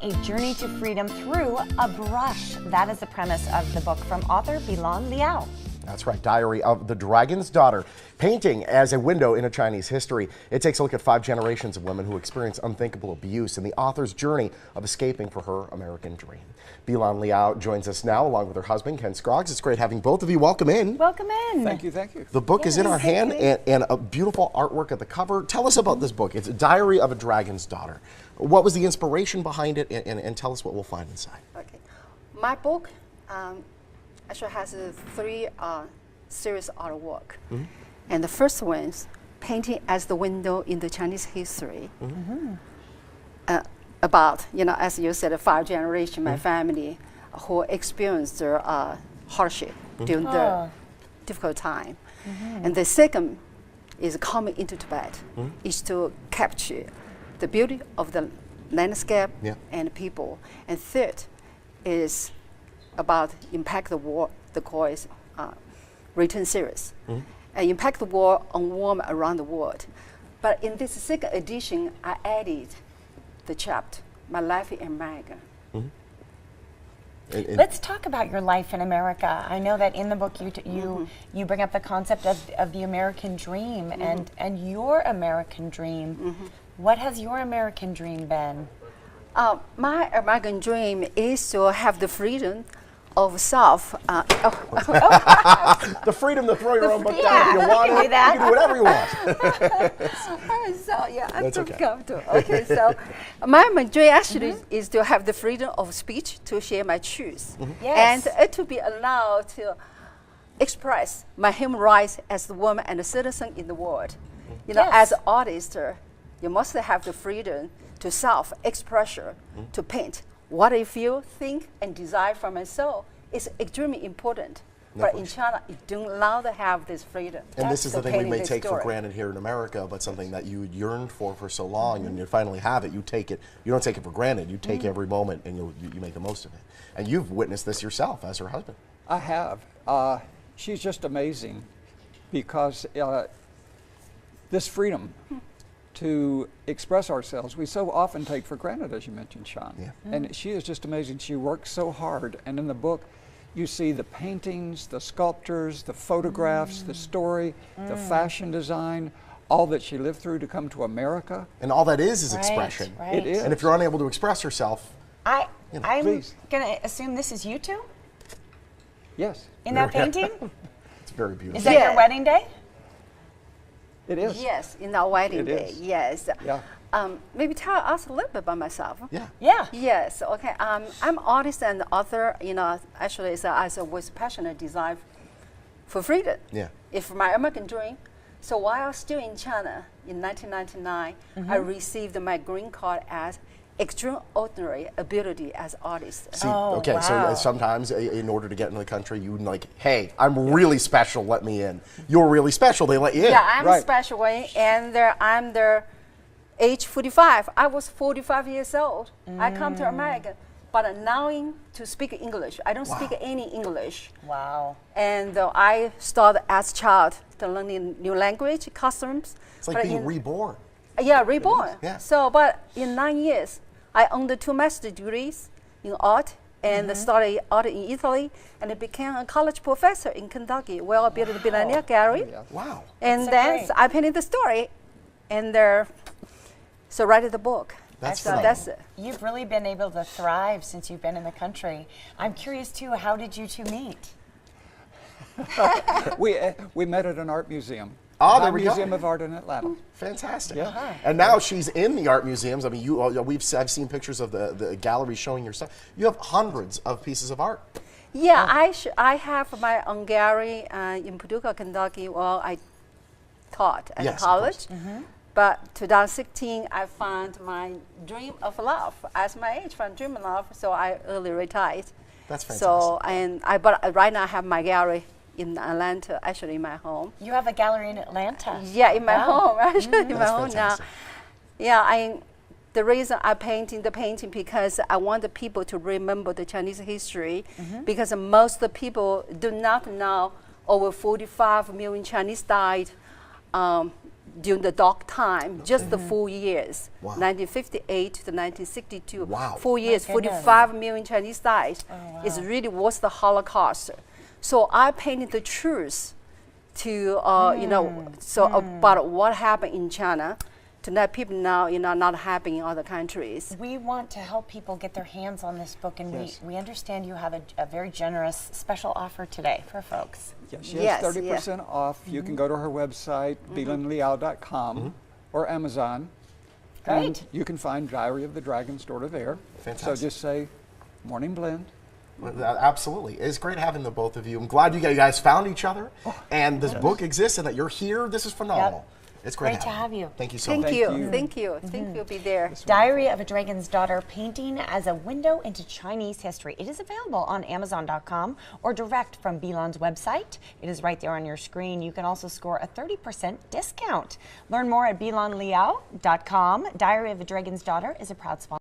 a journey to freedom through a brush. That is the premise of the book from author Bilan Liao. That's right, Diary of the Dragon's Daughter, painting as a window into Chinese history. It takes a look at 5 generations of women who experienced unthinkable abuse and the author's journey of escaping for her American dream. Bilan Liao joins us now along with her husband, Ken Scroggs. It's great having both of you. Welcome in. Welcome in. Thank you, thank you. The book is in our hand and a beautiful artwork at the cover. Tell us about this book. It's a Diary of a Dragon's Daughter. What was the inspiration behind it, and tell us what we'll find inside. Okay. My book actually has 3 series artwork. And the first one is painting as the window into Chinese history. About, as you said, 5 generations, my family who experienced their hardship during the difficult time. And the second is coming into Tibet, is to capture the beauty of the landscape and people. And third is about Impact the War, the core is written series. And Impact the War on warm around the world. But in this second edition, I added the chapter, My Life in America. Let's talk about your life in America. I know that in the book you bring up the concept of the American dream and your American dream. What has your American dream been? My American dream is to have the freedom of self. The freedom to throw your own book down if you want it. You can do whatever you want. So yeah, I'm That's too okay. comfortable. Okay, so my dream actually is to have the freedom of speech to share my truth, Yes. and to be allowed to express my human rights as the woman and a citizen in the world. Yes. As an artist, you must have the freedom to self-expression, to paint what I feel, think, and desire from my soul. Is extremely important. But in China, you don't allow to have this freedom. And this is So the thing we painting may this take for story. granted here in America, but something that you yearned for so long, and you finally have it. You take it. You don't take it for granted. You take every moment, and you make the most of it. And you've witnessed this yourself as her husband. I have. She's just amazing because this freedom to express ourselves, we so often take for granted, as you mentioned, Sean. Yeah. And she is just amazing. She works so hard. And in the book, you see the paintings, the sculptures, the photographs, the story, the fashion design, all that she lived through to come to America. And all that is expression. Right. It is. And if you're unable to express yourself, I'm Please. gonna assume this is you two Yes, in that painting. it's very beautiful. Is that your wedding day? it is. Yes, in our wedding It day. is. Yes. Yeah. Maybe tell us a little bit about myself. Yeah. Yeah. Yes. Okay. I'm artist and author. Actually, I was passionate design for freedom. Yeah. It's my American dream. So while I was still in China in 1999, I received my green card as extraordinary ability as artist. See, Oh, okay, so wow. sometimes in order to get into the country, you like, hey, I'm really special, let me in. You're really special, they let you in. Yeah, I'm Right. a special way, and I'm the age 45. I was 45 years old. I come to America, but allowing to speak English. I don't speak any English. Wow. And I started as a child to learning new language, customs. It's like being reborn. Yeah, reborn. Yeah. So, but in 9 years, I earned 2 master's degrees in art and studied art in Italy, and I became a college professor in Kentucky, where I built the Bilan Gallery. Yeah. Wow. And so then great. I painted the story, and so write the book. That's so phenomenal. that's it. You've really been able to thrive since you've been in the country. I'm curious too, how did you two meet? We met at an art museum. Oh, the there we go. Museum of Art in Atlanta. Fantastic. Yeah. And now she's in the art museums. I mean, I've seen pictures of the gallery showing your stuff. You have hundreds of pieces of art. Yeah, I have my own gallery in Paducah, Kentucky, where I taught at Yes, of college. course. But 2016, I found my dream of love as my age from dream of love, so I early retired. That's fantastic. So but right now I have my gallery in Atlanta, actually in my home. You have a gallery in Atlanta. Yeah, in my Wow. home, actually in my That's home fantastic. now. Yeah, the reason I painting the painting because I want the people to remember the Chinese history, because most of the people do not know over 45 million Chinese died during the dark time, just the 4 years, Wow. 1958 to 1962. Wow. 4 years, goodness. 45 million Chinese died. It's really was the Holocaust. So I painted the truth to, you know, so about what happened in China to let people know, you know, not happening in other countries. We want to help people get their hands on this book, and Yes. we understand you have a very generous special offer today for folks. Yes, she Yes, has 30% off. You can go to her website, bilanliao.com, or Amazon. And Great. you can find Diary of the Dragon's Daughter there. Fantastic. So just say, Morning Blend. Well, absolutely. It's great having the both of you. I'm glad you guys found each other and this book exists and that you're here. This is phenomenal. It's great, Great to have you. Thank you so Thank much. you. Thank you. Think you'll be there. Diary of a Dragon's Daughter, Painting as a Window into Chinese History. It is available on Amazon.com or direct from Bilan's website. It is right there on your screen. You can also score a 30% discount. Learn more at bilanliao.com. Diary of a Dragon's Daughter is a proud sponsor.